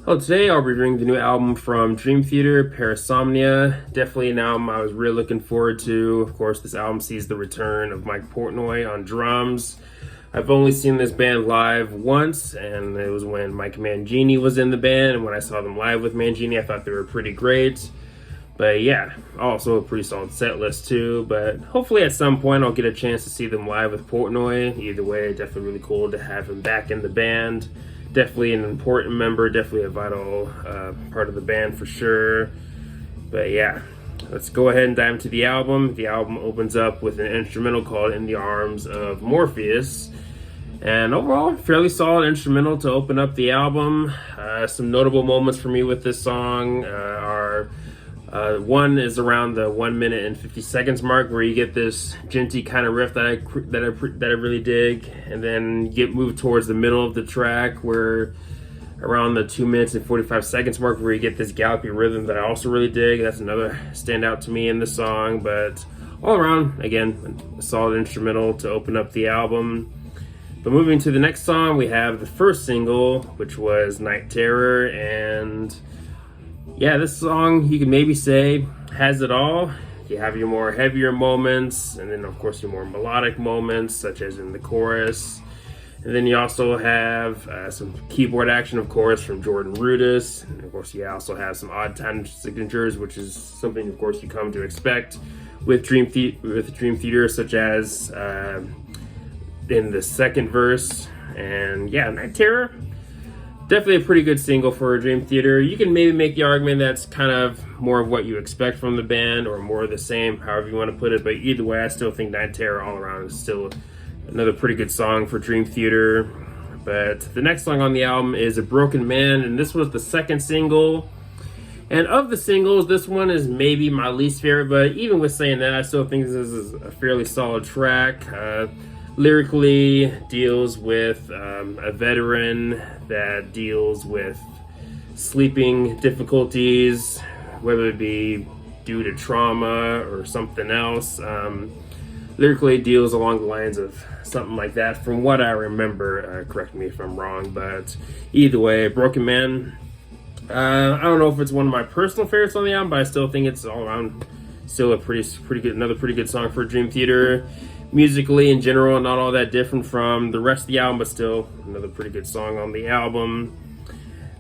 Oh, today I'll be reviewing the new album from Dream Theater, Parasomnia. Definitely an album I was really looking forward to. Of course, this album sees the return of Mike Portnoy on drums. I've only seen this band live once, and it was when Mike Mangini was in the band, and when I saw them live with Mangini, I thought they were pretty great. But yeah, also a pretty solid set list too, but hopefully at some point I'll get a chance to see them live with Portnoy. Either way, definitely really cool to have him back in the band. Definitely an important member, definitely a vital part of the band for sure. But yeah, let's go ahead and dive into the album. The album opens up with an instrumental called In the Arms of Morpheus. And overall, fairly solid instrumental to open up the album. Some notable moments for me with this song are one is around the 1 minute and 50 seconds mark, where you get this djenty kind of riff that I really dig, and then you move towards the middle of the track, where around the 2 minutes and 45 seconds mark, where you get this gallopy rhythm that I also really dig. That's another standout to me in the song. But all around, again, a solid instrumental to open up the album. But moving to the next song, we have the first single, which was Night Terror. And yeah, this song, you can maybe say, has it all. You have your more heavier moments, and then of course your more melodic moments, such as in the chorus. And then you also have some keyboard action, of course, from Jordan Rudess. And of course, you also have some odd time signatures, which is something, of course, you come to expect with Dream Theater, such as in the second verse. And yeah, Night Terror, definitely a pretty good single for Dream Theater. You can maybe make the argument that's kind of more of what you expect from the band, or more of the same, however you want to put it. But either way, I still think Night Terror all around is still another pretty good song for Dream Theater. But the next song on the album is A Broken Man, and this was the second single. And of the singles, this one is maybe my least favorite, but even with saying that, I still think this is a fairly solid track. Lyrically deals with a veteran that deals with sleeping difficulties, whether it be due to trauma or something else. Lyrically deals along the lines of something like that, from what I remember. Correct me if I'm wrong, but either way, Broken Man, I don't know if it's one of my personal favorites on the album, but I still think it's all around still a pretty good, another pretty good song for Dream Theater. Musically in general, not all that different from the rest of the album, but still another pretty good song on the album.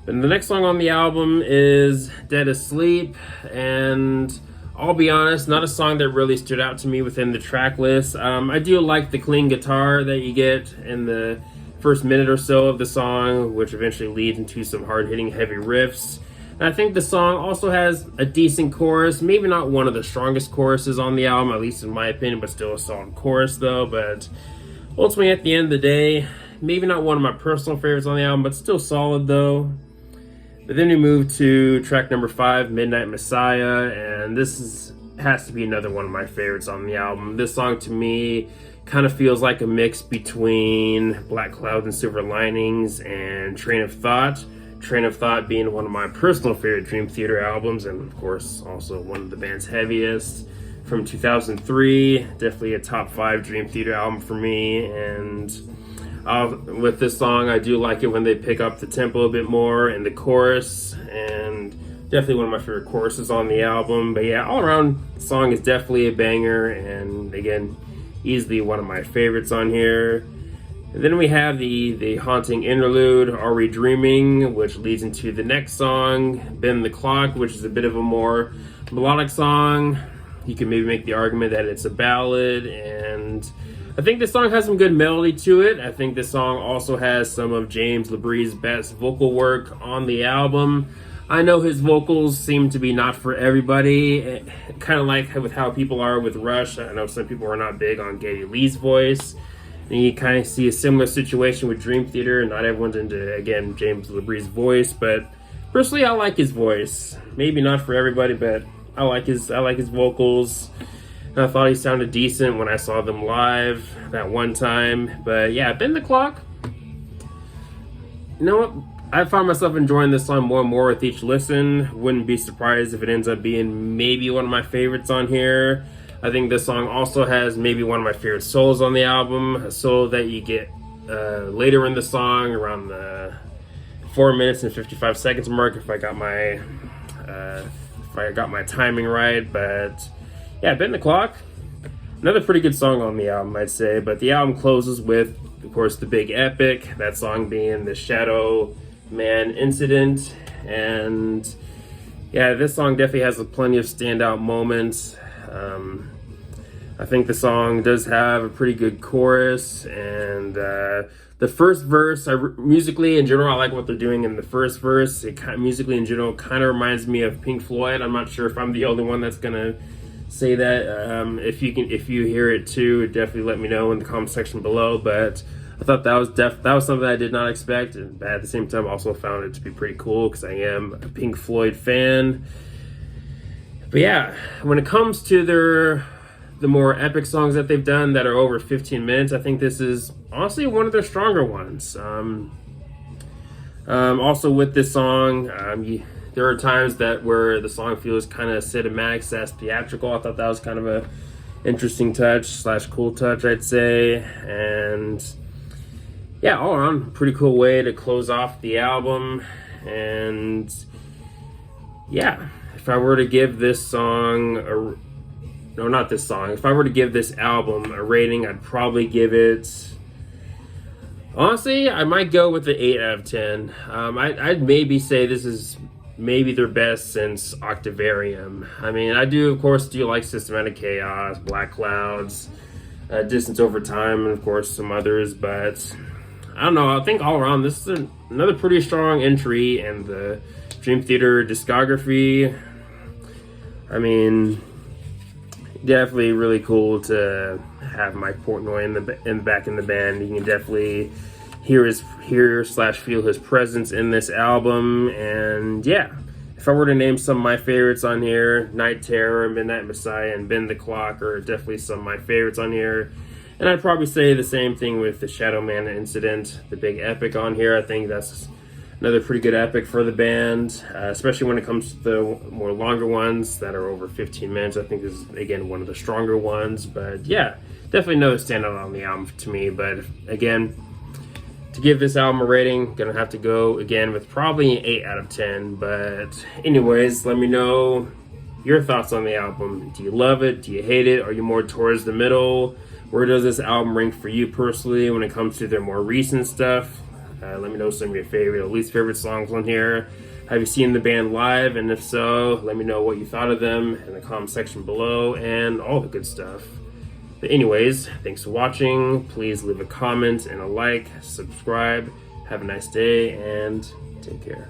And the next song on the album is Dead Asleep, and I'll be honest, not a song that really stood out to me within the track list. I do like the clean guitar that you get in the first minute or so of the song, which eventually leads into some hard-hitting heavy riffs. And I think the song also has a decent chorus, maybe not one of the strongest choruses on the album, at least in my opinion, but still a solid chorus though. But ultimately, at the end of the day, maybe not one of my personal favorites on the album, but still solid though. But then we move to track number 5, Midnight Messiah, and has to be another one of my favorites on the album. This song to me kind of feels like a mix between Black Clouds and Silver Linings and Train of Thought. Train of Thought being one of my personal favorite Dream Theater albums, and of course also one of the band's heaviest from 2003. Definitely a top 5 Dream Theater album for me. And with this song, I do like it when they pick up the tempo a bit more in the chorus, and definitely one of my favorite choruses on the album. But yeah, all around, the song is definitely a banger, and again, easily one of my favorites on here. And then we have the haunting interlude, Are We Dreaming, which leads into the next song, Bend the Clock, which is a bit of a more melodic song. You can maybe make the argument that it's a ballad, and I think this song has some good melody to it. I think this song also has some of James LaBrie's best vocal work on the album. I know his vocals seem to be not for everybody, kind of like with how people are with Rush. I know some people are not big on Geddy Lee's voice. And you kind of see a similar situation with Dream Theater. Not everyone's into, again, James LaBrie's voice, but personally, I like his voice. Maybe not for everybody, but I like his vocals. And I thought he sounded decent when I saw them live that one time. But yeah, Bend the Clock. You know what? I found myself enjoying this song more and more with each listen. Wouldn't be surprised if it ends up being maybe one of my favorites on here. I think this song also has maybe one of my favorite solos on the album, a solo that you get later in the song, around the 4 minutes and 55 seconds mark if I got my timing right. But yeah, Bend the Clock, another pretty good song on the album, I'd say. But the album closes with, of course, the big epic, that song being the Shadow Man Incident. And yeah, this song definitely has plenty of standout moments. I think the song does have a pretty good chorus, and the first verse, musically in general, I like what they're doing in the first verse. It musically in general kind of reminds me of Pink Floyd. I'm not sure if I'm the only one that's gonna say that. If you hear it too, definitely let me know in the comment section below. But I thought that was something I did not expect, but at the same time, also found it to be pretty cool because I am a Pink Floyd fan. But yeah, when it comes to the more epic songs that they've done that are over 15 minutes, I think this is honestly one of their stronger ones. Also with this song, there are times where the song feels kind of cinematic / theatrical. I thought that was kind of a interesting touch / cool touch, I'd say. And yeah, all around, pretty cool way to close off the album. And yeah, if I were to give this song if I were to give this album a rating, I'd probably give it, honestly, I might go with the 8 out of 10. I'd maybe say this is maybe their best since Octavarium. I mean, I do, of course, like Systematic Chaos, Black Clouds, Distance Over Time, and of course some others, but I don't know, I think all around this is another pretty strong entry in the Dream Theater discography. I mean, definitely really cool to have Mike Portnoy back in the band. You can definitely hear / feel his presence in this album. And yeah, if I were to name some of my favorites on here, Night Terror, Midnight Messiah, and Bend the Clock are definitely some of my favorites on here. And I'd probably say the same thing with the Shadow Man Incident, the big epic on here. I think that's another pretty good epic for the band, especially when it comes to the more longer ones that are over 15 minutes. I think this is, again, one of the stronger ones. But yeah, definitely another standout on the album to me. But again, to give this album a rating, gonna have to go again with probably an 8 out of 10. But anyways, let me know your thoughts on the album. Do you love it? Do you hate it? Are you more towards the middle? Where does this album rank for you personally when it comes to their more recent stuff? Let me know some of your favorite or least favorite songs on here. Have you seen the band live? And if so, let me know what you thought of them in the comment section below and all the good stuff. But anyways, thanks for watching. Please leave a comment and a like, subscribe. Have a nice day and take care.